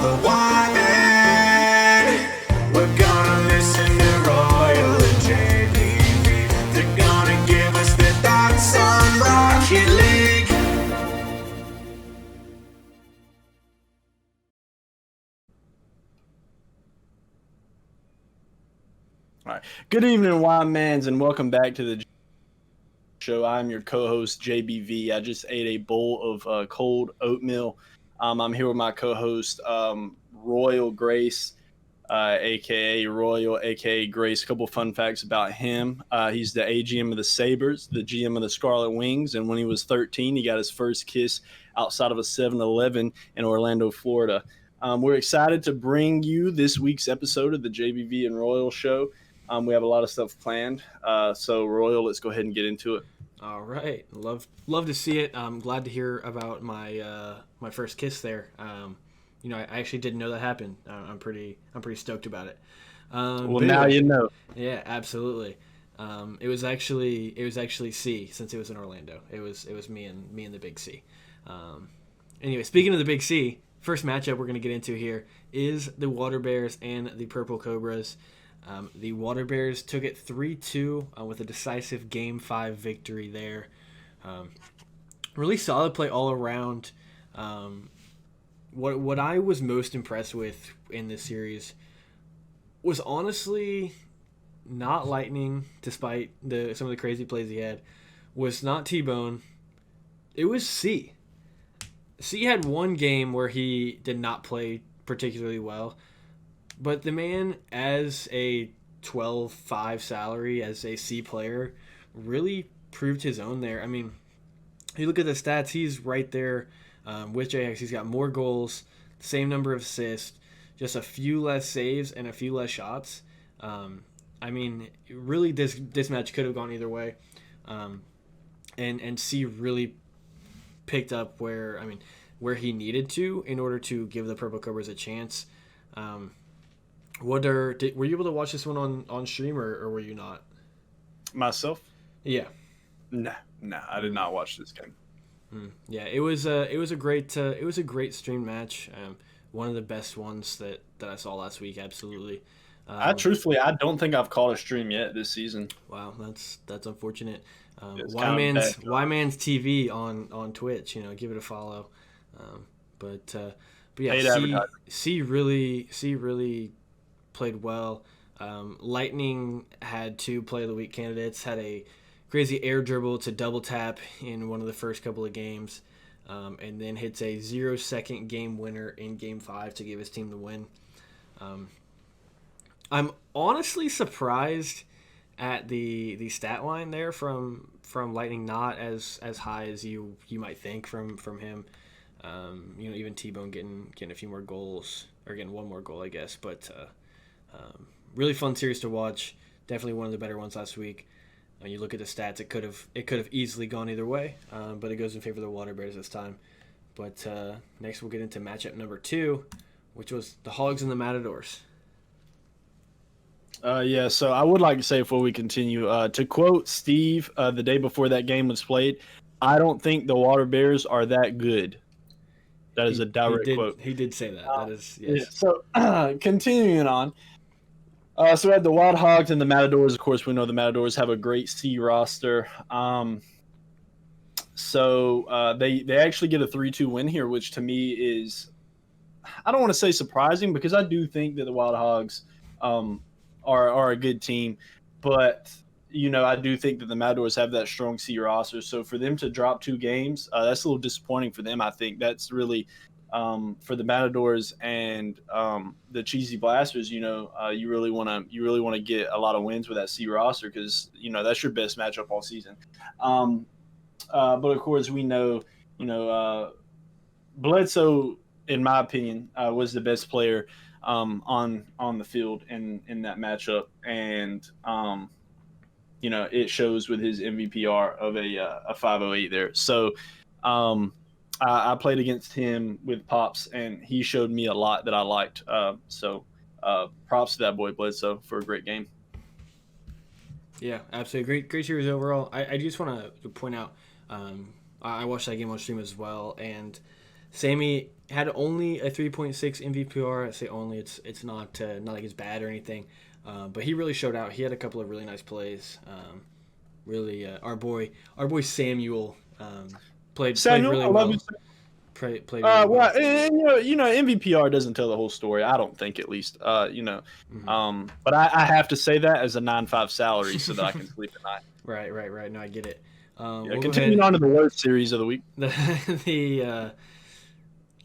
the Wyman. We're gonna listen to Royal and JBV. They're gonna give us their thoughts on Rocket League. All right. Good evening, Wymans, and welcome back to the show. I'm your co-host, JBV. I just ate a bowl of cold oatmeal. I'm here with my co-host, Royal Grace, a.k.a. Royal, a.k.a. Grace. A couple fun facts about him. He's the AGM of the Sabres, the GM of the Scarlet Wings, and when he was 13, he got his first kiss outside of a 7-Eleven in Orlando, Florida. We're excited to bring you this week's episode of the JBV and Royal Show. We have a lot of stuff planned. So, Royal, let's go ahead and get into it. All right, love to see it. I'm glad to hear about my my first kiss there. I actually didn't know that happened. I'm pretty stoked about it. Well, now anyway, you know. Yeah, absolutely. It was actually C, since it was in Orlando. It was me and the Big C. Anyway, speaking of the Big C, first matchup we're going to get into here is the Water Bears and the Purple Cobras. The Water Bears took it 3-2 with a decisive Game 5 victory there. Really solid play all around. What I was most impressed with in this series was honestly not Lightning, despite some of the crazy plays he had. Was not T-Bone. It was C. C had one game where he did not play particularly well. But the man, as a 12-5 salary, as a C player, really proved his own there. I mean, you look at the stats, he's right there with JX. He's got more goals, same number of assists, just a few less saves and a few less shots. I mean, really, this match could have gone either way. And C really picked up where he needed to in order to give the Purple Cobras a chance. Were you able to watch this one on stream or were you not? Myself? Yeah. No, I did not watch this game. Yeah, it was a great stream match. One of the best ones that I saw last week. Absolutely. I don't think I've caught a stream yet this season. Wow, that's unfortunate. Wyman's TV on Twitch. Give it a follow. But yeah, C really played well. Lightning had two play of the week candidates, had a crazy air dribble to double tap in one of the first couple of games, and then hits a 0-second game winner in Game 5 to give his team the win. I'm honestly surprised at the stat line there from Lightning, not as high as you might think from him. Even T-Bone getting a few more goals, or getting one more goal, I guess. But really fun series to watch. Definitely one of the better ones last week. You look at the stats; it could have easily gone either way, but it goes in favor of the Water Bears this time. But next we'll get into matchup number 2, which was the Hogs and the Matadors. So I would like to say before we continue, to quote Steve the day before that game was played, I don't think the Water Bears are that good. That is a direct quote. He did say that. That is, yes. Yeah, so continuing on. So we had the Wild Hogs and the Matadors. Of course, we know the Matadors have a great C roster. So they actually get a 3-2 win here, which to me is, I don't want to say surprising, because I do think that the Wild Hogs are a good team. But, I do think that the Matadors have that strong C roster. So for them to drop 2 games, that's a little disappointing for them. I think that's really for the Matadors and the Cheesy Blasters. You really want to get a lot of wins with that C roster, because that's your best matchup all season. But of course we know Bledsoe, in my opinion, was the best player on the field in that matchup, and it shows with his MVPR of a 508 there. So I played against him with Pops, and he showed me a lot that I liked. So props to that boy Bledsoe for a great game. Yeah, absolutely. Great series overall. I just want to point out, I watched that game on stream as well, and Sammy had only a 3.6 MVPR. I say only. It's not like it's bad or anything, but he really showed out. He had a couple of really nice plays. Really, our boy Samuel played really I love well. you. Played really well. Well, and, MVPR doesn't tell the whole story. I don't think, at least. But I have to say that as a 9.5 salary so that I can sleep at night. Right. No, I get it. Continuing on to the worst series of the week.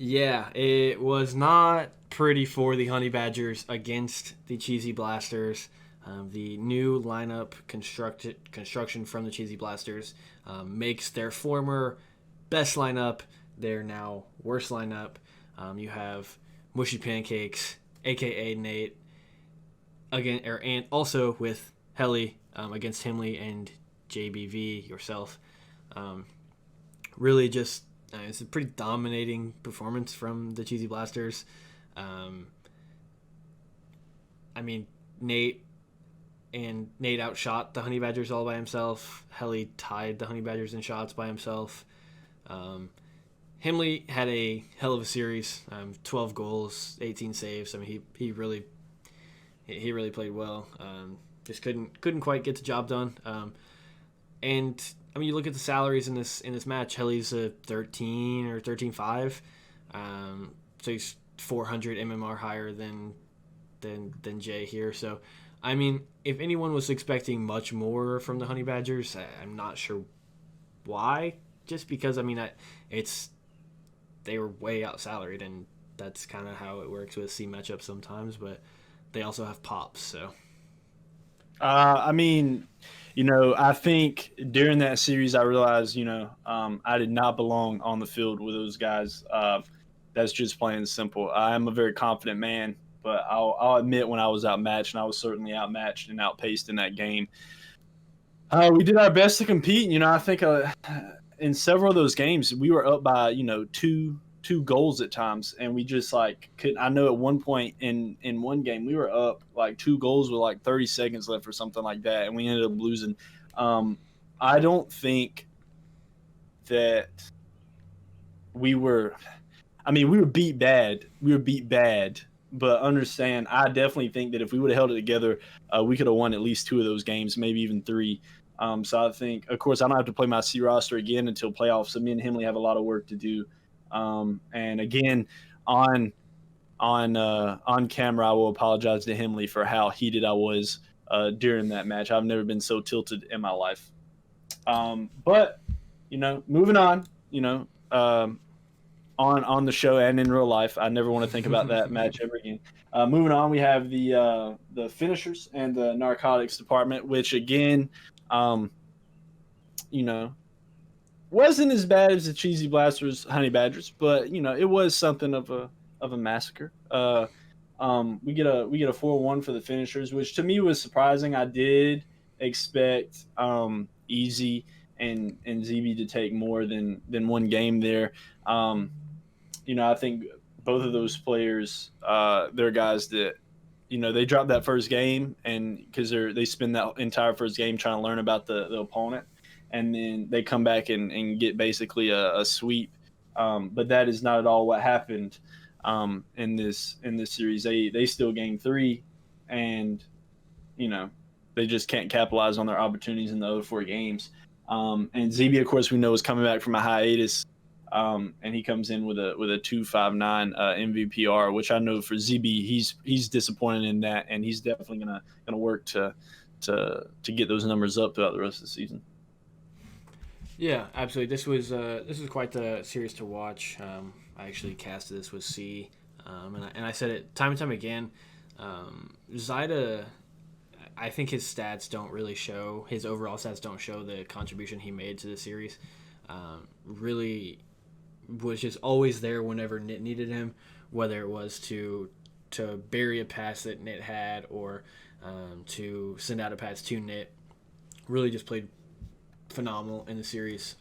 It was not pretty for the Honey Badgers against the Cheesy Blasters. The new lineup construction from the Cheesy Blasters makes their former best lineup their now worst lineup. You have Mushy Pancakes, aka Nate, and also with Helly against Himley and JBV yourself. Really, just it's a pretty dominating performance from the Cheesy Blasters. Nate outshot the Honey Badgers all by himself. Helly tied the Honey Badgers in shots by himself. Himley had a hell of a series, 12 goals, 18 saves. I mean, he really played well. Just couldn't quite get the job done. And I mean, you look at the salaries in this match. Helly's a 13 or 13.5, so he's 400 MMR higher than Jay here. So, I mean, if anyone was expecting much more from the Honey Badgers, I'm not sure why. Just because, I mean, they were way out salaried, and that's kind of how it works with C matchups sometimes. But they also have pops, so. I think during that series I realized, I did not belong on the field with those guys. That's just plain simple. I am a very confident man, but I'll admit when I was outmatched, and I was certainly outmatched and outpaced in that game. We did our best to compete. I think in several of those games we were up by two goals at times, and we just couldn't. I know at one point in one game we were up 2 goals with 30 seconds left or something like that, and we ended up losing. I don't think that we were beat bad. But understand, I definitely think that if we would have held it together, we could have won at least 2 of those games, maybe even 3. So I think, of course, I don't have to play my C roster again until playoffs. So me and Himley have a lot of work to do. And again, on camera, I will apologize to Himley for how heated I was during that match. I've never been so tilted in my life. But moving on, on the show and in real life, I never want to think about that match ever again. Moving on, we have the finishers and the narcotics department, which again, wasn't as bad as the Cheesy Blasters Honey Badgers, but it was something of a massacre. We get a 4-1 for the finishers, which to me was surprising. I did expect Easy and ZB to take more than one game there. I think both of those players, they're guys that they dropped that first game, and because they spend that entire first game trying to learn about the opponent, and then they come back and get basically a sweep. But that is not at all what happened in this series. They still gained 3, and they just can't capitalize on their opportunities in the other 4 games. And ZB, of course, we know is coming back from a hiatus, and he comes in with a 2.59 MVPR, which I know for ZB he's disappointed in that, and he's definitely gonna work to get those numbers up throughout the rest of the season. Yeah, absolutely. This was quite the series to watch. I actually casted this with C, and I said it time and time again. Zaida, I think his stats don't really show, his overall stats don't show the contribution he made to the series. Really was just always there whenever Nit needed him, whether it was to bury a pass that Nit had or to send out a pass to Nit. Really just played phenomenal in the series.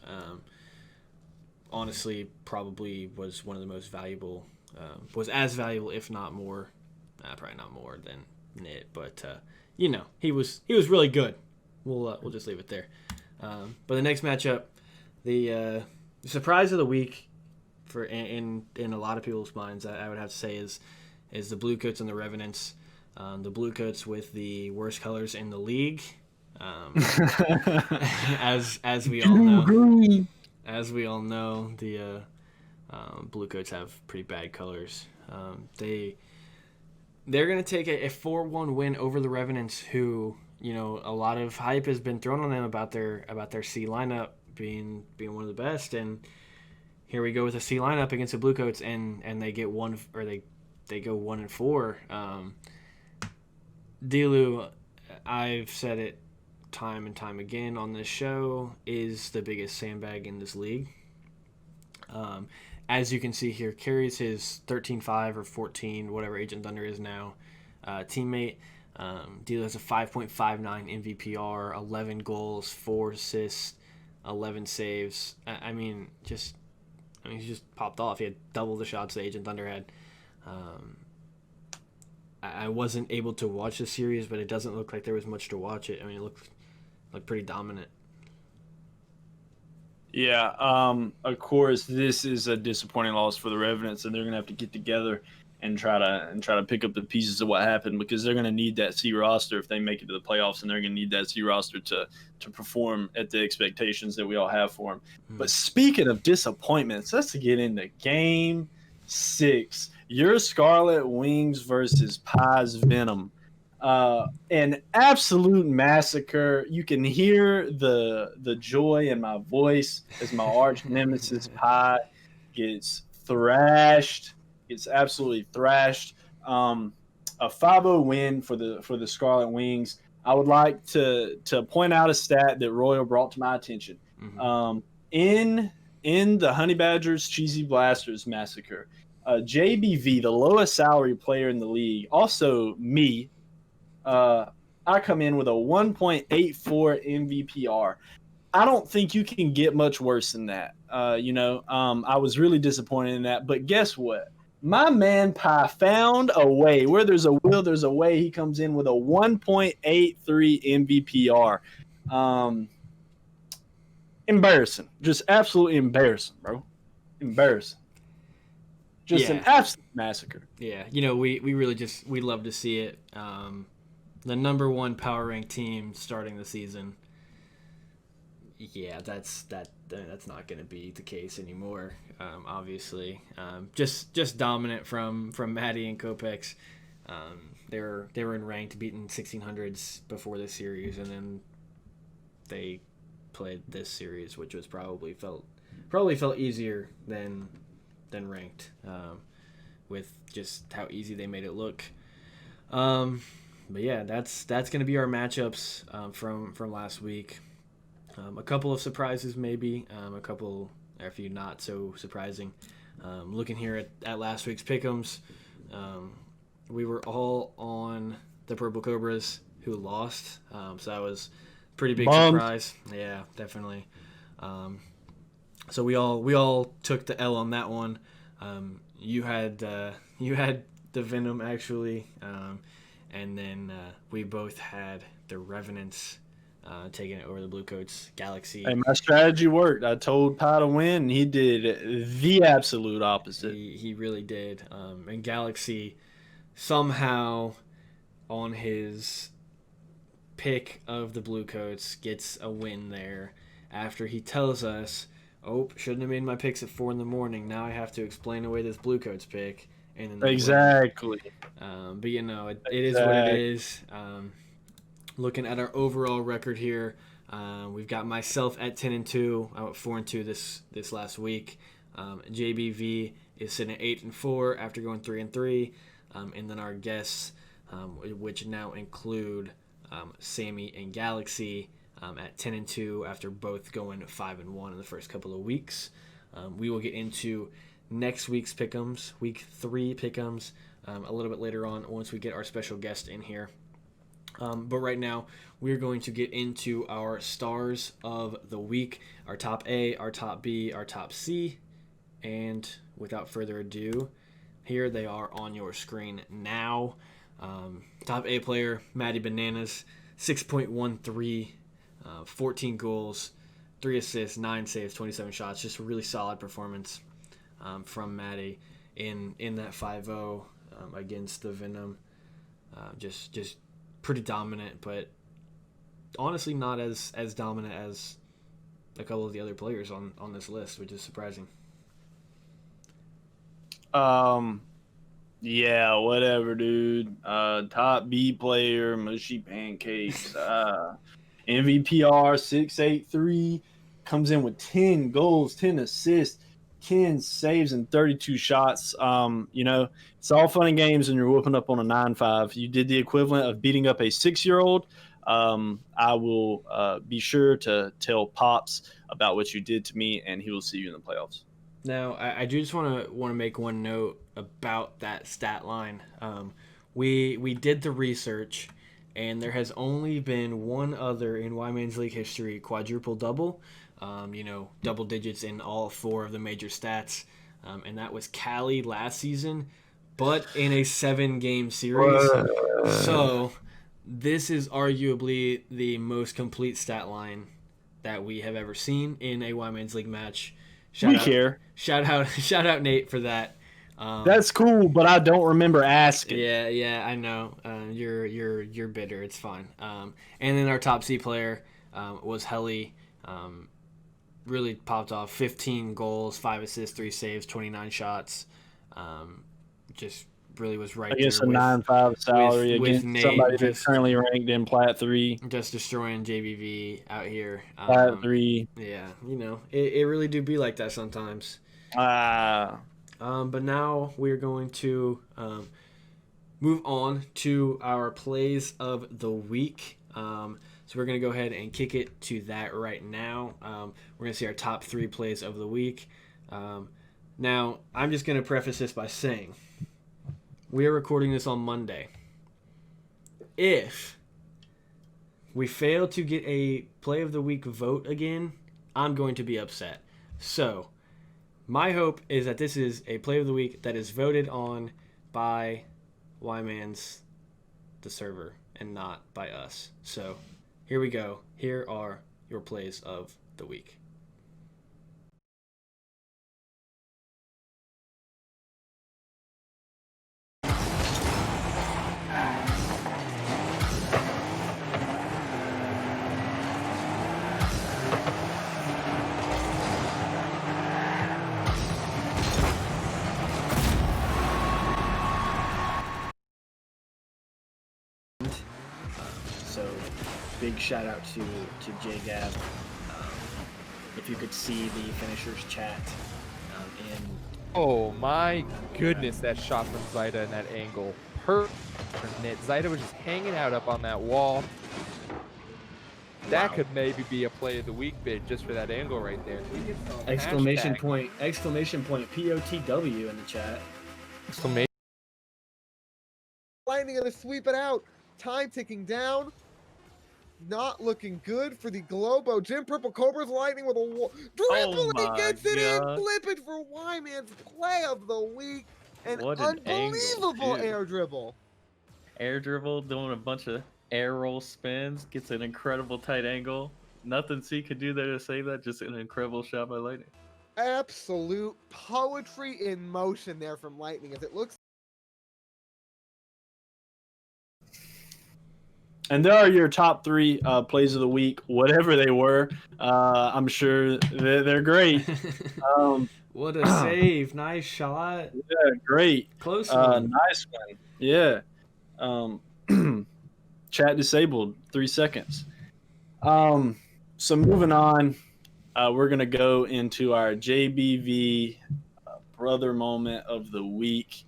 Honestly, probably was one of the most valuable, was as valuable, if not more, probably not more than Nit, but he was really good. We'll just leave it there. But the next matchup, the surprise of the week, for in a lot of people's minds, I would have to say is the Bluecoats and the Revenants. The Bluecoats with the worst colors in the league, as we all know. As we all know, the Bluecoats have pretty bad colors. They're going to take a 4-1 win over the Revenants, who, a lot of hype has been thrown on them about their C lineup being one of the best, and here we go with a C lineup against the Bluecoats, and they get one, or they go 1-4. Delu, I've said it time and time again on this show, is the biggest sandbag in this league. As you can see here, carries his 13-5 or 14, whatever Agent Thunder is now, teammate. Delu has a 5.59 MVPR, 11 goals, 4 assists, 11 saves. He's just popped off. He had double the shots that Agent Thunder had. I wasn't able to watch the series, but it doesn't look like there was much to watch it. It looked pretty dominant. Yeah, of course, this is a disappointing loss for the Revenants, and they're gonna have to get together and try to pick up the pieces of what happened, because they're gonna need that C roster if they make it to the playoffs, and they're gonna need that C roster to perform at the expectations that we all have for them. But speaking of disappointments, let's get into Game 6. Your Scarlet Wings versus Pies Venom. An absolute massacre. You can hear the joy in my voice as my arch nemesis Pie gets thrashed. Gets absolutely thrashed. A 5-0 win for the Scarlet Wings. I would like to point out a stat that Royal brought to my attention. In the Honey Badgers Cheesy Blasters massacre, JBV, the lowest salary player in the league, also me, I come in with a 1.84 MVPR. I don't think you can get much worse than that. I was really disappointed in that. But guess what? My man Pie found a way. Where there's a will, there's a way. He comes in with a 1.83 MVPR. Embarrassing. Just absolutely embarrassing, bro. Embarrassing. Just an absolute massacre. Yeah, we really we love to see it. The number 1 power ranked team starting the season. Yeah, that's not going to be the case anymore. Obviously, just dominant from Maddie and Kopex. They were in ranked, beating 1600s before this series, and then they played this series, which was probably felt easier than ranked, with just how easy they made it look. But yeah, that's going to be our matchups from last week. A couple of surprises, maybe. A couple, or a few not so surprising. Looking here at last week's pick'ems, we were all on the Purple Cobras, who lost. So that was a pretty big surprise. Yeah, definitely. So we all took the L on that one. You had the Venom, actually, and then we both had the Revenants taking it over the Bluecoats. Galaxy. Hey, my strategy worked. I told Pie to win, and he did the absolute opposite. He really did. And Galaxy somehow, on his pick of the Bluecoats, gets a win there after he tells us, "Oh, shouldn't have made my picks at 4 a.m. Now I have to explain away this Bluecoats pick." And then Exactly. But it is what it is. Looking at our overall record here, we've got myself at 10-2. I went 4-2 this last week. JBV is sitting at 8-4 after going 3-3, and then our guests, which now include Sammy and Galaxy, at 10-2 after both going 5-1 in the first couple of weeks. We will get into next week's pick'ems, week 3 pick'ems, a little bit later on once we get our special guest in here. But right now, we're going to get into our stars of the week, our top A, our top B, our top C, and without further ado, here they are on your screen now. Top A player, Maddie Bananas, 6.13, 14 goals, 3 assists, 9 saves, 27 shots, just a really solid performance. from Maddie in that 5-0 against the Venom. Just pretty dominant, but honestly not as dominant as a couple of the other players on this list, which is surprising. Yeah, whatever, dude. Top B player, mushy pancakes. MVPR 683 comes in with 10 goals, 10 assists, 10 saves, and 32 shots. It's all fun and games when you're whooping up on a 9-5. You did the equivalent of beating up a 6-year-old. I will be sure to tell Pops about what you did to me, and he will see you in the playoffs. Now, I do just want to make one note about that stat line. We did the research, and there has only been one other in Y-Man's League history quadruple double. Double digits in all 4 of the major stats, and that was Cali last season, but in a 7-game series. So this is arguably the most complete stat line that we have ever seen in a Y-Man's League match. Shout out Nate for that. That's cool, but I don't remember asking. Yeah, I know. You're bitter. It's fine. And then our top C player was Helly. Really popped off. 15 goals, 5 assists, 3 saves, 29 shots. Just really was right there. I guess a 9-5 salary against somebody that's currently ranked in Plat 3. Just destroying JBV out here. Plat 3. Yeah, it really do be like that sometimes. But now we're going to move on to our plays of the week. So we're going to go ahead and kick it to that right now. We're going to see our top 3 plays of the week. Now, I'm just going to preface this by saying we are recording this on Monday. If we fail to get a play of the week vote again, I'm going to be upset. So my hope is that this is a play of the week that is voted on by Y-Man's, the server, and not by us. So here we go. Here are your plays of the week. So big shout out to JGab. If you could see the finishers chat in. Oh my goodness, that shot from Zaida in that angle. Perfect. Zaida was just hanging out up on that wall. That could maybe be a play of the week bid just for that angle right there. Exclamation point POTW in the chat. Exclamation. Lightning gonna sweep it out. Time ticking down. Not looking good for the Globo. Jim Purple Cobra's Lightning with a dribble. He gets it in. Flip it for Y-Man's play of the week. An unbelievable air dribble. Air dribble, doing a bunch of air roll spins, gets an incredible tight angle. Nothing C could do there to save that. Just an incredible shot by Lightning. Absolute poetry in motion there from Lightning as it looks. And there are your top 3 plays of the week, whatever they were. I'm sure they're great. What a save. Nice shot. Yeah, great. Close one. Nice one. Yeah. Chat disabled, 3 seconds. So moving on, we're going to go into our JBV brother moment of the week.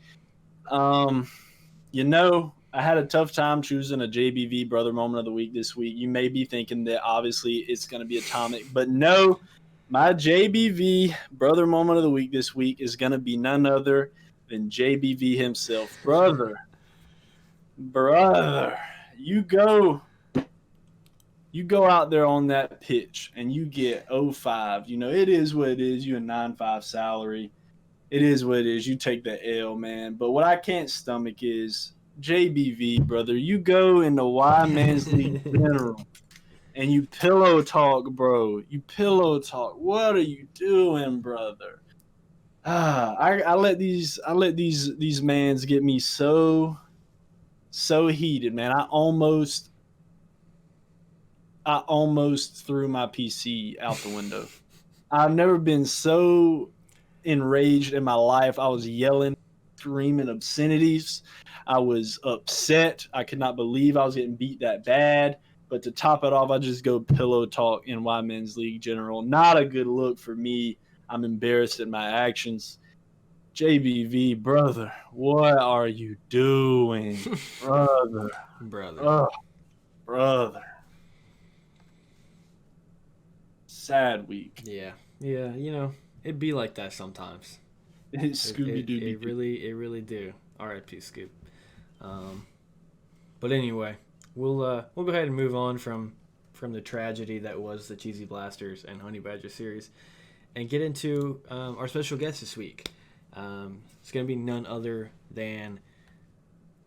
I had a tough time choosing a JBV brother moment of the week this week. You may be thinking that obviously it's going to be Atomic, but no, my JBV brother moment of the week this week is going to be none other than JBV himself. Brother, you go out there on that pitch and you get 0-5. It is what it is. You a 9-5 salary. It is what it is. You take the L, man. But what I can't stomach is JBV, brother. You go into Y-Man's League General and you pillow talk, bro. You pillow talk. What are you doing, brother? I let these mans get me so heated, man. I almost threw my PC out the window. I've never been so enraged in my life. I was yelling, screaming obscenities. I was upset. I could not believe I was getting beat that bad. But to top it off, I just go pillow talk in Y Men's League General. Not a good look for me. I'm embarrassed at my actions. JBV, brother, what are you doing? Brother. Brother. Oh, brother. Sad week. Yeah. Yeah, it'd be like that sometimes. Scooby Doo. It really do. R.I.P. Scoop. But anyway, we'll go ahead and move on from the tragedy that was the Cheesy Blasters and Honey Badger series, and get into our special guest this week. It's going to be none other than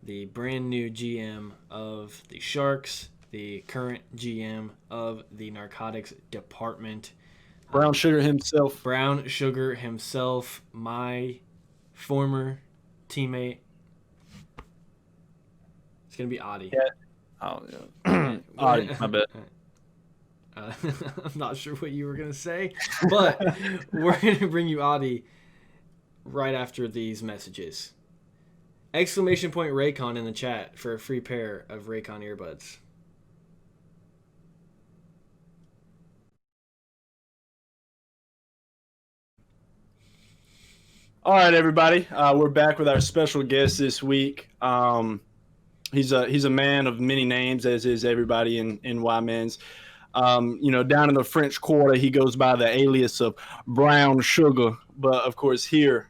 the brand new GM of the Sharks, the current GM of the Narcotics Department. Brown Sugar himself. Brown Sugar himself, my former teammate. It's going to be Adi. Yeah. Oh, yeah. Adi, my bad. I'm not sure what you were going to say, but we're going to bring you Adi right after these messages. Exclamation point Raycon in the chat for a free pair of Raycon earbuds. All right, everybody. We're back with our special guest this week. He's a man of many names, as is everybody in Y Men's. Down in the French Quarter, he goes by the alias of Brown Sugar. But of course, here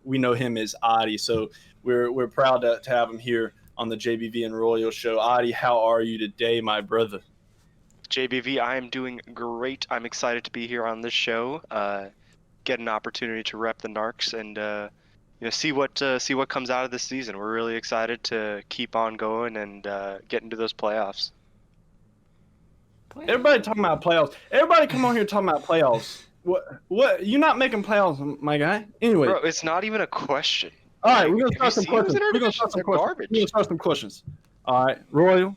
we know him as Adi. So we're proud to have him here on the JBV and Royal Show. Adi, how are you today, my brother? JBV, I am doing great. I'm excited to be here on this show. Get an opportunity to rep the Narcs and see what comes out of this season. We're really excited to keep on going and get into those playoffs. Everybody talking about playoffs. Everybody come on here talking about playoffs. What? You're not making playoffs, my guy. Anyway, bro, it's not even a question. All right, we're gonna start some questions. We're gonna start some questions. All right, Royal,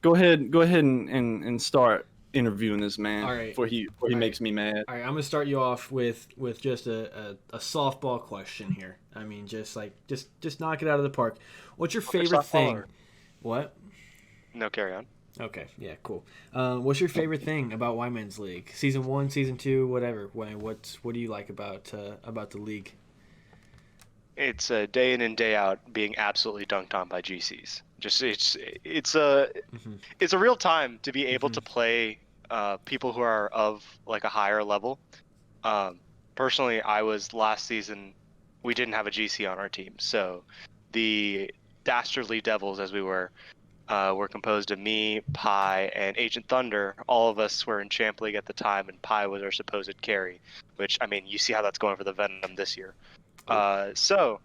go ahead and start interviewing this man. All right. Before he makes me mad. All right, I'm gonna start you off with just a softball question here. I mean, just knock it out of the park. What's your favorite thing? What? No, carry on. Okay, yeah, cool. What's your favorite thing about Y Men's League? Season 1, Season 2, whatever. What do you like about the league? It's day in and day out being absolutely dunked on by GCs. Just it's a real time to be able to play people who are of like a higher level. Personally, I was last season. We didn't have a GC on our team, so the Dastardly Devils, as we were composed of me, Pi, and Agent Thunder. All of us were in Champ League at the time, and Pi was our supposed carry. Which, I mean, you see how that's going for the Venom this year. So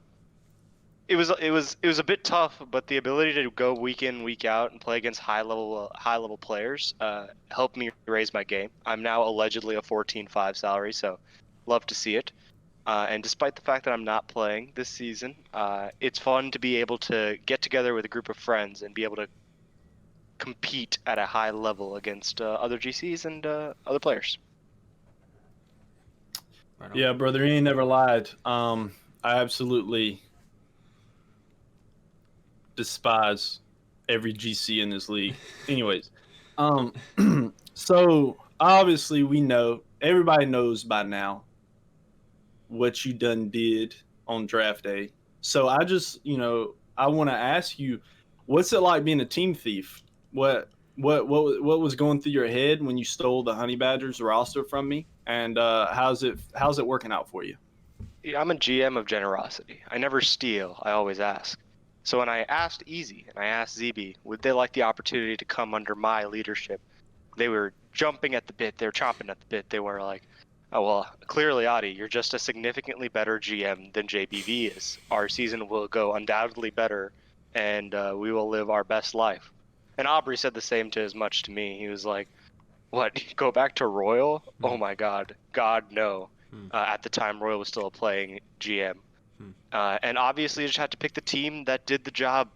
it was a bit tough, but the ability to go week in, week out, and play against high level players helped me raise my game. I'm now allegedly a 14.5 salary, so love to see it. And despite the fact that I'm not playing this season, it's fun to be able to get together with a group of friends and be able to compete at a high level against other GCs and other players. Yeah, brother, he ain't never lied. I absolutely despise every GC in this league. Anyways, so obviously we know, everybody knows by now what you done did on draft day. So I just, I want to ask you, what's it like being a team thief? What was going through your head when you stole the Honey Badgers roster from me? And how's it working out for you? Yeah, I'm a GM of generosity. I never steal. I always ask. So when I asked Easy and I asked ZB, would they like the opportunity to come under my leadership? They were jumping at the bit. They were chomping at the bit. They were like, oh, well, clearly, Adi, you're just a significantly better GM than JBV is. Our season will go undoubtedly better, and we will live our best life. And Aubrey said the same as much to me. He was like, what, go back to Royal? Oh, my God. God, no. At the time, Royal was still a playing GM. And obviously, you just had to pick the team that did the job.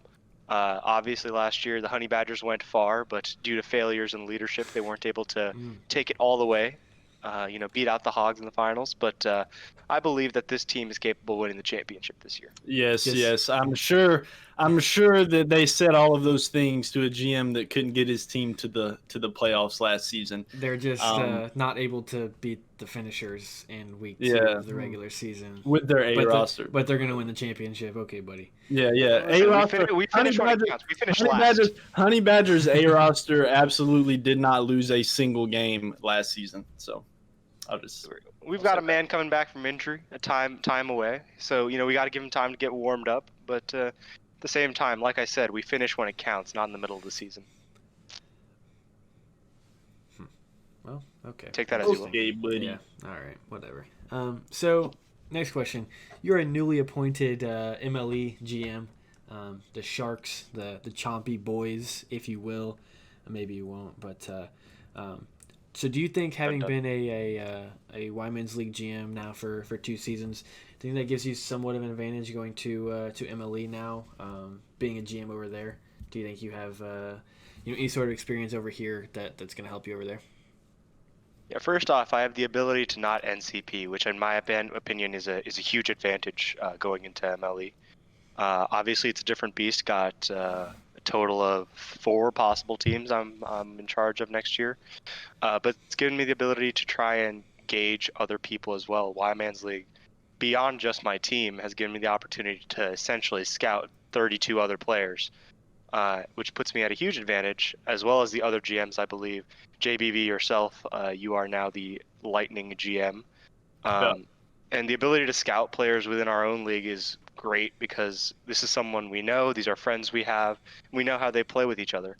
Obviously, last year, the Honey Badgers went far, but due to failures in leadership, they weren't able to take it all the way. Beat out the Hogs in the finals. But I believe that this team is capable of winning the championship this year. Yes. I'm sure that they said all of those things to a GM that couldn't get his team to the playoffs last season. They're just not able to beat the finishers in week 2 of the regular season with their A roster. But they're going to win the championship. Okay, buddy. Yeah. A roster. We finished last. Honey Badgers A roster absolutely did not lose a single game last season. So We've got a man coming back from injury, a time away. So, we got to give him time to get warmed up. But at the same time, like I said, we finish when it counts, not in the middle of the season. Well, okay. Take that as you will. Okay, buddy. Yeah. All right. Whatever. So, next question. You're a newly appointed MLE GM. The Sharks, the Chompy Boys, if you will. Maybe you won't, but... So do you think, having been a Wyman's League GM now for 2 seasons, do you think that gives you somewhat of an advantage going to MLE now, being a GM over there? Do you think you have any sort of experience over here that's going to help you over there? Yeah, first off, I have the ability to not NCP, which in my opinion is a huge advantage going into MLE. Obviously, it's a different beast. Got a total of 4 possible teams I'm in charge of next year. But it's given me the ability to try and gauge other people as well. Wyman's League, beyond just my team, has given me the opportunity to essentially scout 32 other players, which puts me at a huge advantage, as well as the other GMs, I believe. JBV, yourself, you are now the Lightning GM. And the ability to scout players within our own league is great because this is someone we know, these are friends we have, we know how they play with each other.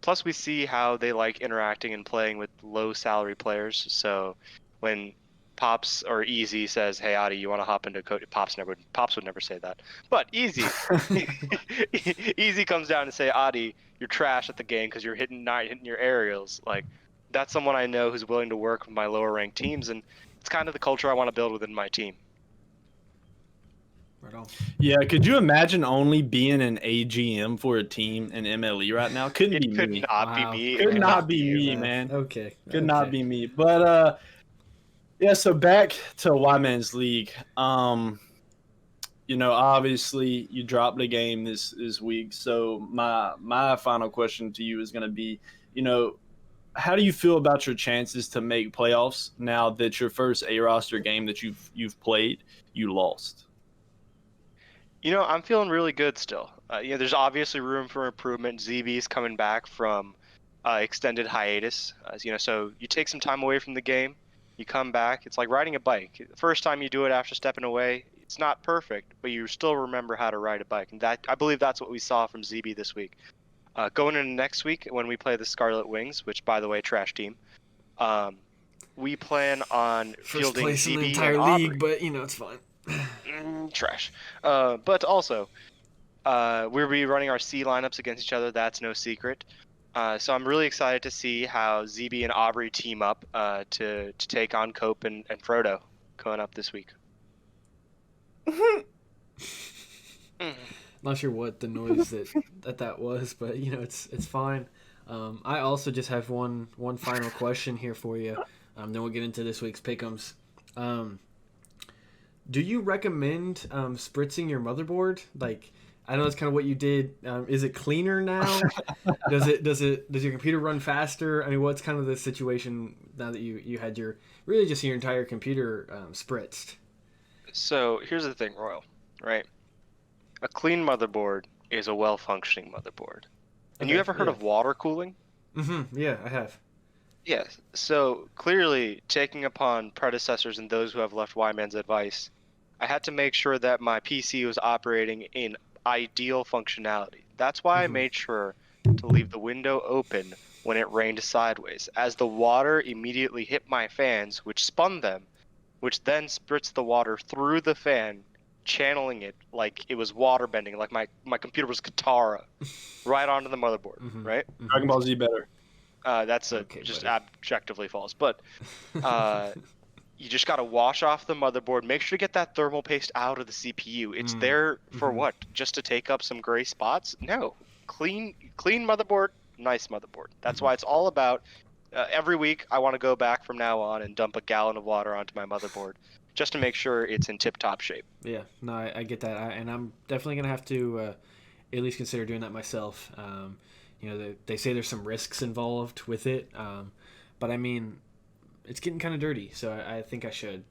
Plus, we see how they like interacting and playing with low salary players. So when Pops or Easy says, "Hey, Adi, you want to hop into Pops would never say that, but Easy Easy comes down and say, "Adi, you're trash at the game because you're hitting your aerials." Like, that's someone I know who's willing to work with my lower ranked teams, and it's kind of the culture I want to build within my team. Right on. Yeah, could you imagine only being an AGM for a team in MLE right now? Couldn't be me. Could not be me. Could not be me, man. Okay. Could not be me. But yeah, so back to Wyman's League. Obviously you dropped a game this week. So my final question to you is going to be, how do you feel about your chances to make playoffs now that your first A roster game that you've played, you lost? I'm feeling really good still. There's obviously room for improvement. ZB's coming back from extended hiatus. So you take some time away from the game, you come back. It's like riding a bike. The first time you do it after stepping away, it's not perfect, but you still remember how to ride a bike. And that, I believe that's what we saw from ZB this week. Going into next week when we play the Scarlet Wings, which, by the way, trash team, we plan on First fielding place ZB in the entire and league, Aubrey. but it's fine. Trash. But also, we'll be running our C lineups against each other. That's no secret. So I'm really excited to see how ZB and Aubrey team up to take on Cope and Frodo coming up this week. Not sure what the noise that was, but it's fine. I also just have one final question here for you. Then we'll get into this week's pick'ems. Do you recommend spritzing your motherboard? Like, I know that's kind of what you did. Is it cleaner now? Does your computer run faster? I mean, what's kind of the situation now that you had your entire computer spritzed? So here's the thing, Royal, right? A clean motherboard is a well-functioning motherboard. And you ever heard of water cooling? Mm-hmm. Yeah, I have. Yes. So clearly, taking upon predecessors and those who have left Wyman's advice, I had to make sure that my PC was operating in ideal functionality. That's why I made sure to leave the window open when it rained sideways, as the water immediately hit my fans, which spun them, which then spritzed the water through the fan, channeling it like it was water bending, like my computer was Katara, right onto the motherboard, right? Dragon Ball Z better. That's just objectively false. But You just got to wash off the motherboard. Make sure to get that thermal paste out of the CPU. It's there for what? Just to take up some gray spots? No. Clean motherboard, nice motherboard. That's why it's all about. Every week, I want to go back from now on and dump a gallon of water onto my motherboard just to make sure it's in tip-top shape. Yeah, no, I get that, and I'm definitely gonna have to at least consider doing that myself. They say there's some risks involved with it, but I mean, it's getting kind of dirty, so I think I should.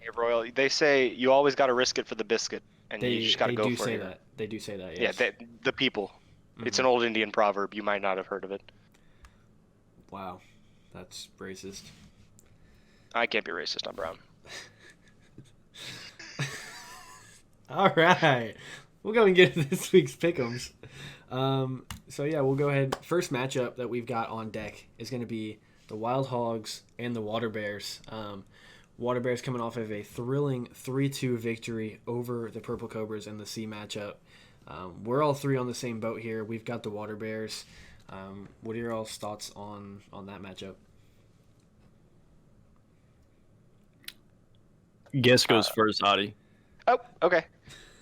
Hey, Royal, they say you always got to risk it for the biscuit, and you just got to go for it. They do say that. Yes. Yeah, the people. It's an old Indian proverb. You might not have heard of it. Wow, that's racist. I can't be racist. I'm brown. All right, we'll go and get into this week's pick'ems. So yeah, we'll go ahead. First matchup that we've got on deck is going to be the Wild Hogs and the Water Bears. Water Bears coming off of a thrilling 3-2 victory over the Purple Cobras in the C matchup. We're all three on the same boat here. We've got the Water Bears. What are your all's thoughts on that matchup? Guess goes first, Adi. Oh, okay.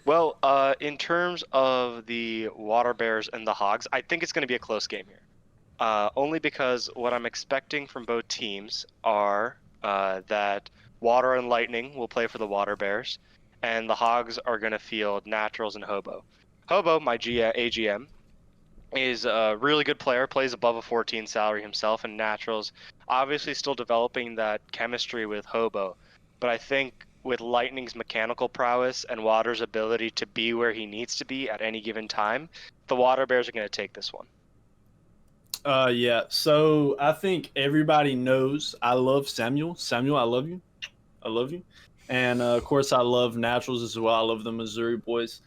Well, in terms of the Water Bears and the Hogs, I think it's going to be a close game here. Only because what I'm expecting from both teams are that Water and Lightning will play for the Water Bears, and the Hogs are going to field Naturals and Hobo. Hobo, my AGM, is a really good player, plays above a 14 salary himself, and Naturals obviously still developing that chemistry with Hobo. But I think with Lightning's mechanical prowess and Water's ability to be where he needs to be at any given time, the Water Bears are going to take this one. Yeah, so I think everybody knows I love Samuel. Samuel, I love you. I love you. And, of course, I love Naturals as well. I love the Missouri boys.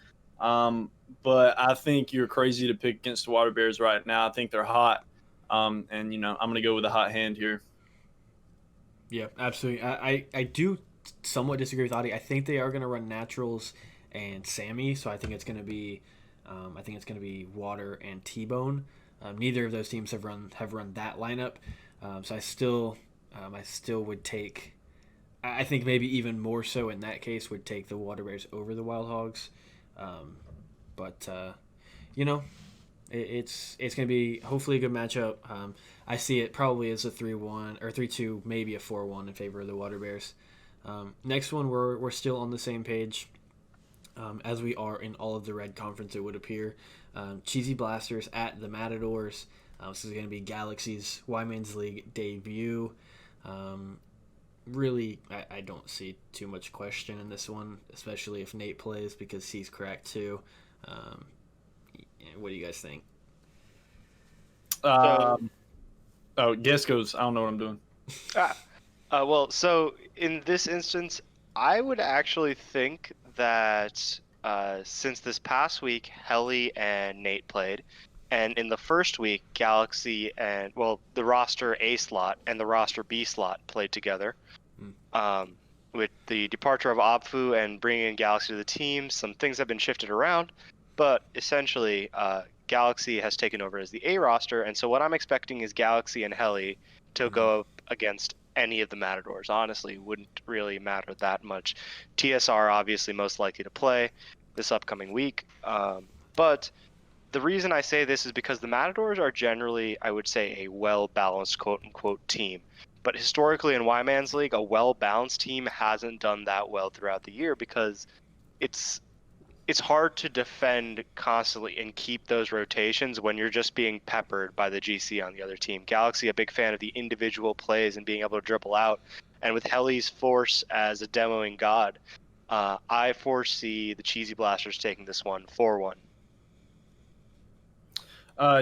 But I think you're crazy to pick against the Water Bears right now. I think they're hot. And, I'm going to go with a hot hand here. Yeah, absolutely. I do somewhat disagree with Adi. I think they are going to run Naturals and Sammy, so I think it's going to be Water and T-Bone. Neither of those teams have run that lineup, so I still would take. I think maybe even more so in that case would take the Water Bears over the Wild Hogs, but it's going to be hopefully a good matchup. I see it probably as a 3-1 or 3-2, maybe a 4-1 in favor of the Water Bears. Next one, we're still on the same page as we are in all of the red conference, it would appear. Cheesy Blasters at the Matadors. This is going to be Galaxy's Y-Man's League debut. Really, I don't see too much question in this one, especially if Nate plays because he's cracked too. What do you guys think? Guess goes. I don't know what I'm doing. Well, so in this instance, I would actually think that since this past week, Helly and Nate played, and in the first week, Galaxy and, the roster A slot and the roster B slot played together. With the departure of Obfu and bringing in Galaxy to the team, some things have been shifted around, but essentially, Galaxy has taken over as the A roster, and so what I'm expecting is Galaxy and Helly to go up against any of the Matadors. Honestly, wouldn't really matter that much. TSR obviously most likely to play this upcoming week, but the reason I say this is because the Matadors are generally, I would say, a well-balanced quote-unquote team. But historically in Y-Man's League, a well-balanced team hasn't done that well throughout the year because it's hard to defend constantly and keep those rotations when you're just being peppered by the GC on the other team. Galaxy, a big fan of the individual plays and being able to dribble out. And with Helly's force as a demoing god, I foresee the Cheesy Blasters taking this one 4-1.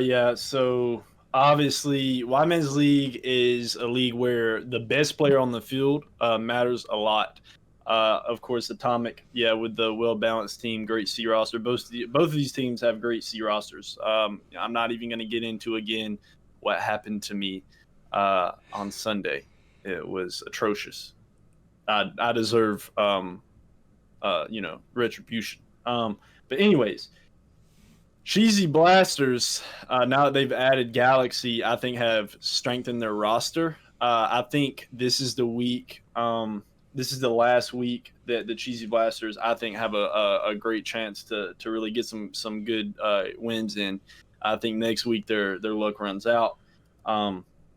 Yeah, so obviously Y-Man's League is a league where the best player on the field matters a lot. Of course, Atomic, with the well-balanced team, great C roster. Both of these teams have great C rosters. I'm not even going to get into, again, what happened to me on Sunday. It was atrocious. I deserve, retribution. But anyways, Cheesy Blasters, now that they've added Galaxy, I think have strengthened their roster. I think this is the week. This is the last week that the Cheesy Blasters, I think, have a great chance to really get some good wins in. I think next week their luck runs out.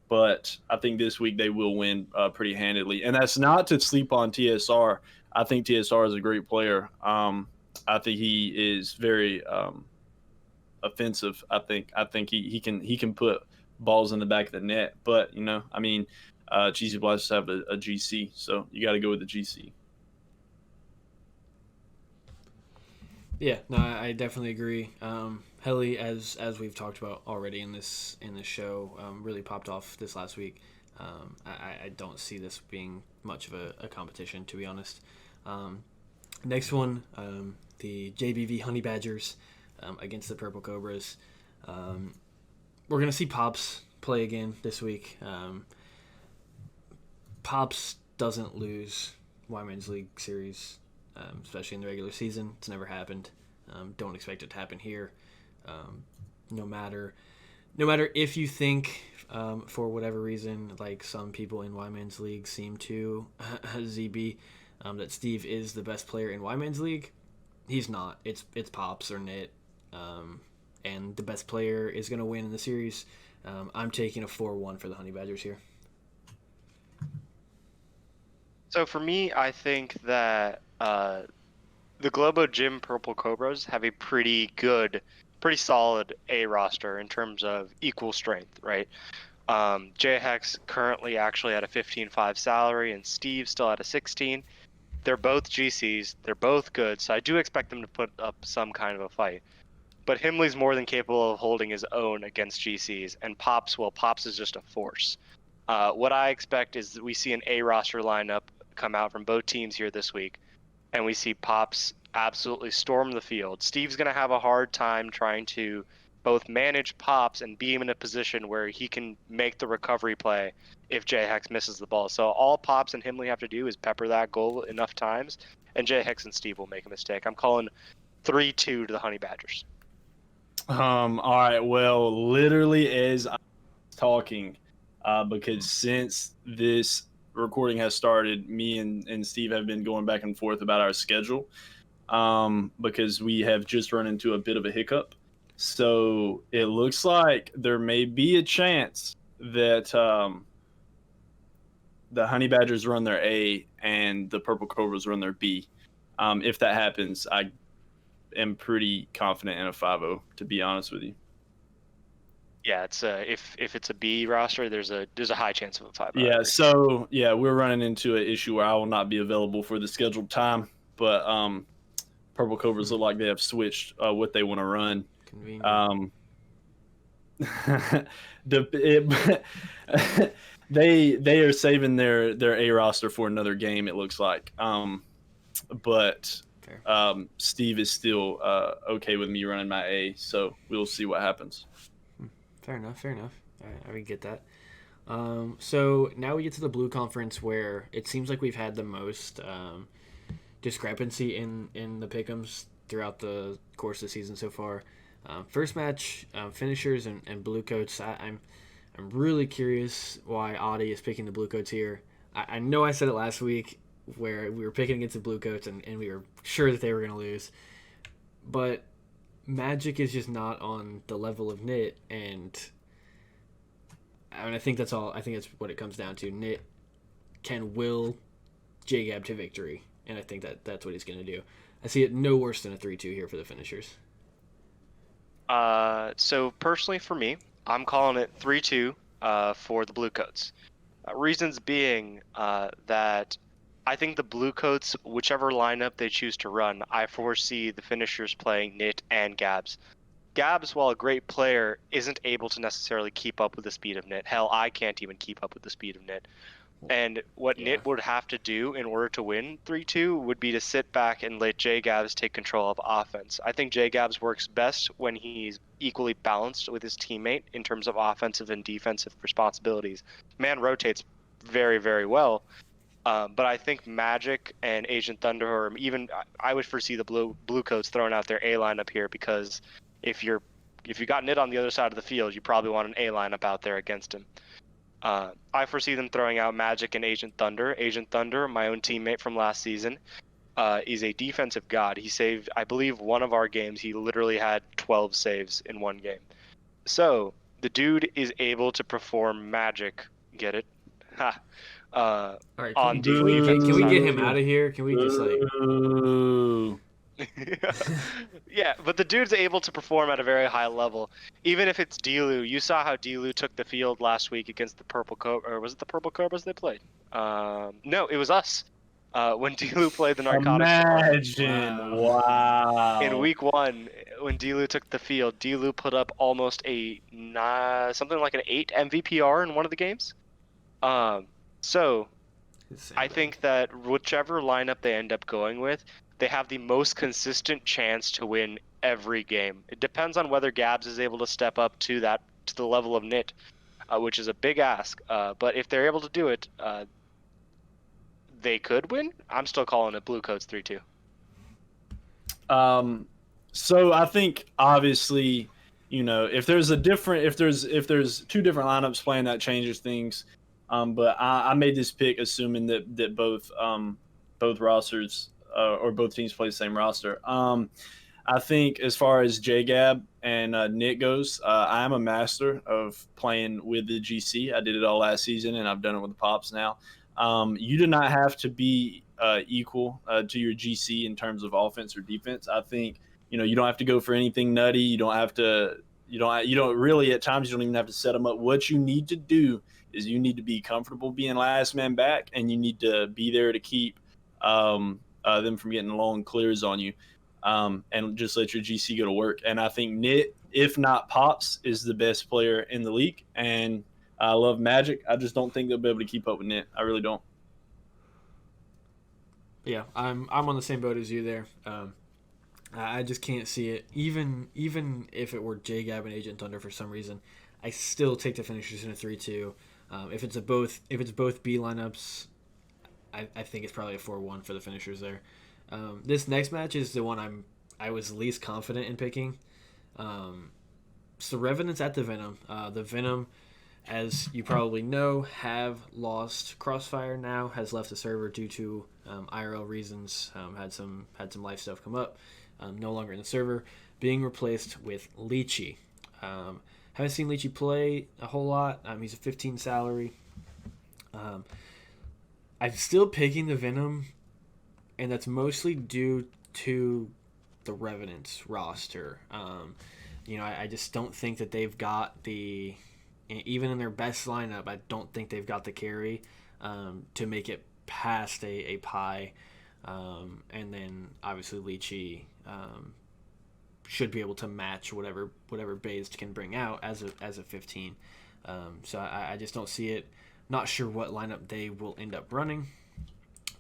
But I think this week they will win pretty handedly. And that's not to sleep on TSR. I think TSR is a great player. I think he is very offensive. I think he can put balls in the back of the net. But I mean, Cheesy Blasters have a GC, so you got to go with the GC. Yeah, no, I definitely agree. Helly, as we've talked about already in this show, really popped off this last week. I don't see this being much of a competition, to be honest. Next one, the JBV Honey Badgers against the Purple Cobras. We're gonna see Pops play again this week. Pops doesn't lose Wyman's League series, especially in the regular season. It's never happened. Don't expect it to happen here. No matter if you think, for whatever reason, like some people in Wyman's League seem to, ZB, that Steve is the best player in Wyman's League. He's not. It's Pops or Nit, and the best player is going to win in the series. I'm taking a 4-1 for the Honey Badgers here. So for me, I think that the Globo Gym Purple Cobras have a pretty solid A roster in terms of equal strength, right? J-Hex currently actually at a 15.5 salary, and Steve still at a 16. They're both GCs. They're both good, so I do expect them to put up some kind of a fight. But Himley's more than capable of holding his own against GCs, and Pops is just a force. What I expect is that we see an A roster lineup come out from both teams here this week, and we see Pops absolutely storm the field. Steve's going to have a hard time trying to both manage Pops and be him in a position where he can make the recovery play if J-Hex misses the ball. So all Pops and Himley have to do is pepper that goal enough times, and J-Hex and Steve will make a mistake. I'm calling 3-2 to the Honey Badgers. All right. Well, literally as I'm talking, because since this recording has started, me and Steve have been going back and forth about our schedule, because we have just run into a bit of a hiccup. So it looks like there may be a chance that the Honey Badgers run their A and the Purple Cobras run their B. If that happens, I am pretty confident in a 5-0, to be honest with you. Yeah, it's if it's a B roster, there's a high chance of a 5-0. Yeah, so we're running into an issue where I will not be available for the scheduled time, but Purple Cobras look like they have switched what they want to run. Convenient. They are saving their A roster for another game, it looks like. But Steve is still okay with me running my A, so we'll see what happens. Fair enough. I would get that. So now we get to the Blue Conference, where it seems like we've had the most discrepancy in the pick'ems throughout the course of the season so far. First match, finishers and Blue Coats. I'm really curious why Audie is picking the Blue Coats here. I know I said it last week where we were picking against the Blue Coats and we were sure that they were going to lose. But Magic is just not on the level of Nit, and I think that's all. I think that's what it comes down to. Nit can will J-Gab to victory, and I think that's what he's going to do. I see it no worse than a 3-2 here for the finishers. So personally for me, I'm calling it 3-2 for the Blue Coats. Reasons being that I think the Blue Coats, whichever lineup they choose to run, I foresee the finishers playing Nit and Gabs. Gabs, while a great player, isn't able to necessarily keep up with the speed of Nit. Hell, I can't even keep up with the speed of Nit. And what Nit would have to do in order to win 3-2 would be to sit back and let J-Gabs take control of offense. I think J-Gabs works best when he's equally balanced with his teammate in terms of offensive and defensive responsibilities. Man rotates very, very well. But I think Magic and Agent Thunder, or even I would foresee the Blue Coats throwing out their A lineup here, because if you got Nit on the other side of the field, you probably want an A lineup out there against him. I foresee them throwing out Magic and Agent Thunder. Agent Thunder, my own teammate from last season, is a defensive god. He saved, I believe, one of our games. He literally had 12 saves in one game. So the dude is able to perform magic. Get it? Ha. All right, On can we defensive get side. him out of here? Can we just like? Ooh. Yeah, but the dude's able to perform at a very high level. Even if it's Dilu, you saw how Dilu took the field last week against the Purple Cobra, or was it the Purple Cobras they played? No, it was us. When Dilu played the Narcotics Imagine. Wow. in week 1, when Dilu took the field, Dilu put up almost something like an 8 MVPR in one of the games. So I think that whichever lineup they end up going with, they have the most consistent chance to win every game. It depends on whether Gabs is able to step up to the level of Nit, which is a big ask. But if they're able to do it, they could win. I'm still calling it Blue Coats 3-2. So I think obviously, if there's two different lineups playing, that changes things. But I made this pick assuming that both rosters or both teams play the same roster. I think as far as JGab and Nick goes, I am a master of playing with the GC. I did it all last season, and I've done it with the Pops now. You do not have to be equal to your GC in terms of offense or defense. I think you don't have to go for anything nutty. You don't really, at times you don't even have to set them up. What you need to do is you need to be comfortable being last man back, and you need to be there to keep them from getting long clears on you, and just let your GC go to work. And I think Nit, if not Pops, is the best player in the league. And I love Magic. I just don't think they'll be able to keep up with Nit. I really don't. Yeah, I'm on the same boat as you there. I just can't see it. Even if it were JGab and Agent Thunder for some reason, I still take the finishers in a 3-2. If it's both B lineups, I think it's probably a 4-1 for the finishers there. This next match is the one I was least confident in picking. So Revenant's at the Venom. The Venom, as you probably know, have lost Crossfire now, has left the server due to IRL reasons, had some life stuff come up, no longer in the server, being replaced with Lychee. Haven't seen Lychee play a whole lot. He's a 15 salary. I'm still picking the Venom, and that's mostly due to the Revenant's roster. I just don't think that they've got even in their best lineup, I don't think they've got the carry to make it past a Pi. And then obviously Lychee should be able to match whatever Bazed can bring out as a 15. So I just don't see it. Not sure what lineup they will end up running.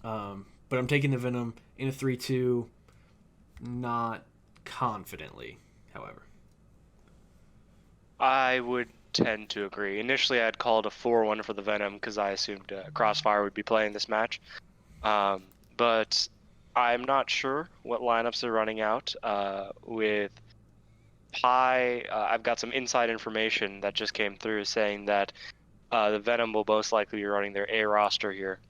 But I'm taking the Venom in a 3-2, not confidently, however. I would tend to agree. Initially, I had called a 4-1 for the Venom because I assumed Crossfire would be playing this match. But I'm not sure what lineups they're running out. With Pi, I've got some inside information that just came through saying that the Venom will most likely be running their A roster here.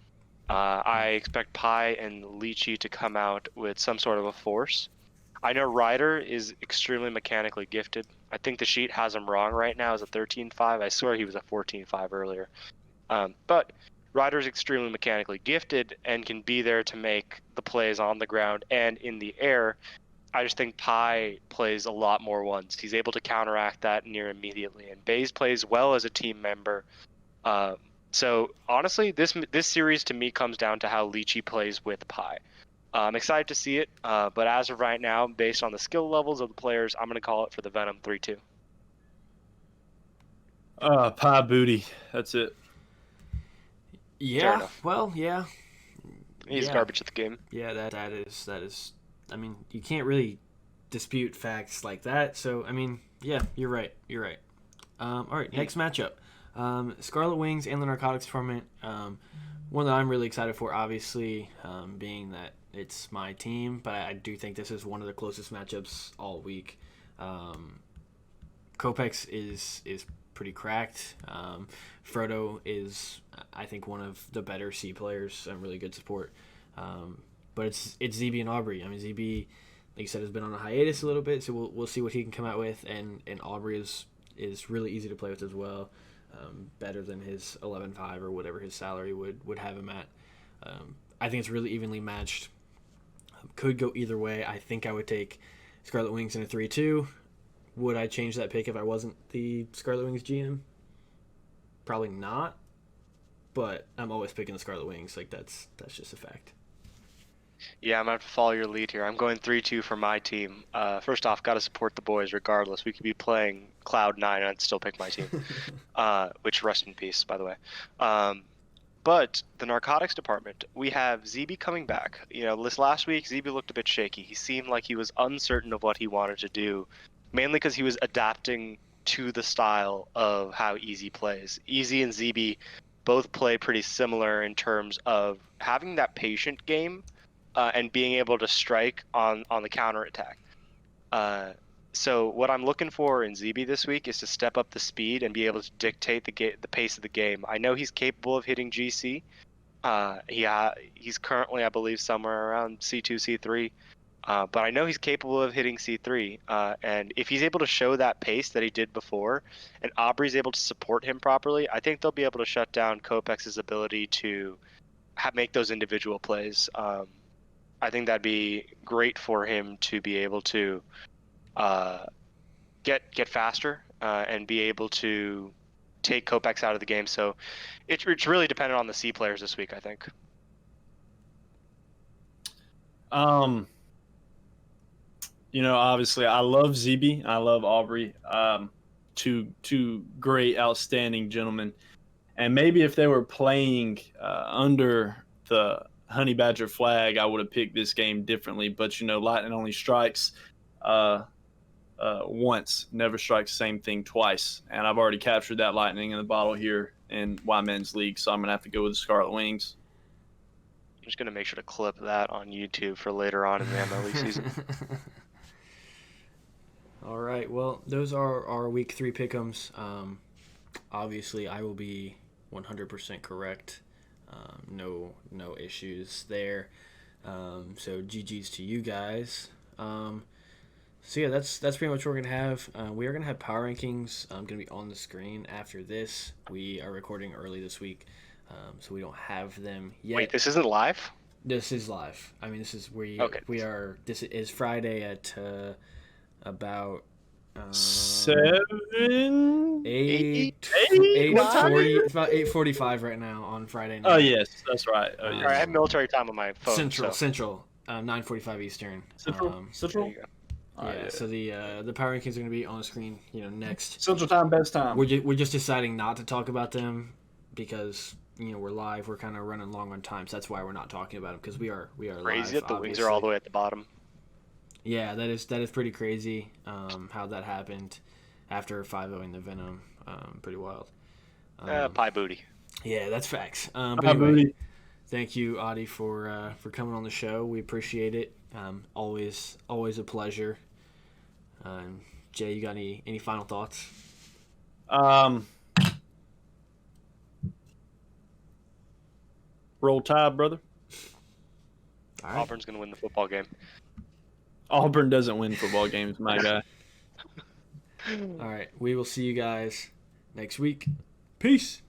I expect Pi and Lychee to come out with some sort of a force. I know Ryder is extremely mechanically gifted. I think the sheet has him wrong right now as a 13-5. I swear he was a 14-5 earlier. But Ryder's extremely mechanically gifted and can be there to make the plays on the ground and in the air. I just think Pi plays a lot more ones. He's able to counteract that near immediately. And Baze plays well as a team member. So honestly, this series to me comes down to how Lychee plays with Pi. I'm excited to see it, but as of right now, based on the skill levels of the players, I'm going to call it for the Venom 3-2. Pi booty. That's it. Yeah, well, yeah. He's garbage at the game. Yeah, that is. I mean, you can't really dispute facts like that. So, I mean, yeah, you're right. All right, next matchup. Scarlet Wings and the Narcotics Tournament. One that I'm really excited for, obviously, being that it's my team, but I do think this is one of the closest matchups all week. Kopex is pretty cracked. Frodo is, I think, one of the better C players and really good support. But it's ZB and Aubrey. I mean, ZB, like you said, has been on a hiatus a little bit, so we'll see what he can come out with. And Aubrey is really easy to play with as well. Better than his 11.5 or whatever his salary would have him at. I think it's really evenly matched. Could go either way. I think I would take Scarlet Wings in a 3-2. Would I change that pick if I wasn't the Scarlet Wings GM? Probably not. But I'm always picking the Scarlet Wings. Like that's just a fact. Yeah, I'm going to have to follow your lead here. I'm going 3-2 for my team. First off, got to support the boys regardless. We could be playing Cloud9 and I'd still pick my team. Which, rest in peace, by the way. But the narcotics department, we have ZB coming back. You know, this last week, ZB looked a bit shaky. He seemed like he was uncertain of what he wanted to do, mainly because he was adapting to the style of how Easy plays. Easy and ZB both play pretty similar in terms of having that patient game and being able to strike on the counterattack. So what I'm looking for in ZB this week is to step up the speed and be able to dictate the pace of the game. I know he's capable of hitting GC. He's currently, I believe, somewhere around C2, C3. But I know he's capable of hitting C3. And if he's able to show that pace that he did before, and Aubrey's able to support him properly, I think they'll be able to shut down Kopex's ability to make those individual plays. I think that'd be great for him to be able to get faster and be able to take Kopex out of the game. So it's really dependent on the C players this week, I think. You know, obviously, I love ZB. I love Aubrey. Two great, outstanding gentlemen. And maybe if they were playing under the Honey Badger flag, I would have picked this game differently. But, you know, lightning only strikes once, never strikes the same thing twice. And I've already captured that lightning in the bottle here in Y-Men's League, so I'm going to have to go with the Scarlet Wings. I'm just going to make sure to clip that on YouTube for later on in the MLE season. All right, well, those are our Week 3 pick'ems. Obviously, I will be 100% correct. No issues there. So GG's to you guys. So yeah, that's pretty much what we're gonna have. We are gonna have power rankings. Gonna be on the screen after this. We are recording early this week, so we don't have them yet. Wait, this isn't live? This is live. I mean, this is Okay. This is Friday at about 7, 8, What time? 8:40. It's about 8:45 right now on Friday night. Oh yes, that's right. Oh All yes. right, I have military time on my phone. Central, 9:45 Eastern. Central. There Central. you go. Yeah, so the power rankings are going to be on the screen, next. Central time, best time. We're just deciding not to talk about them because we're live. We're kind of running long on time, so that's why we're not talking about them because we are Crazy live. that the wings are all the way at the bottom. Yeah, that is pretty crazy. How that happened after 5-0ing the Venom, pretty wild. Pie booty. Yeah, that's facts. But Hi, anyway, Booty. thank you, Adi, for coming on the show. We appreciate it. Always a pleasure. Jay, you got any final thoughts? Roll Tide, brother. All right. Auburn's going to win the football game. Auburn doesn't win football games, my guy. All right. We will see you guys next week. Peace.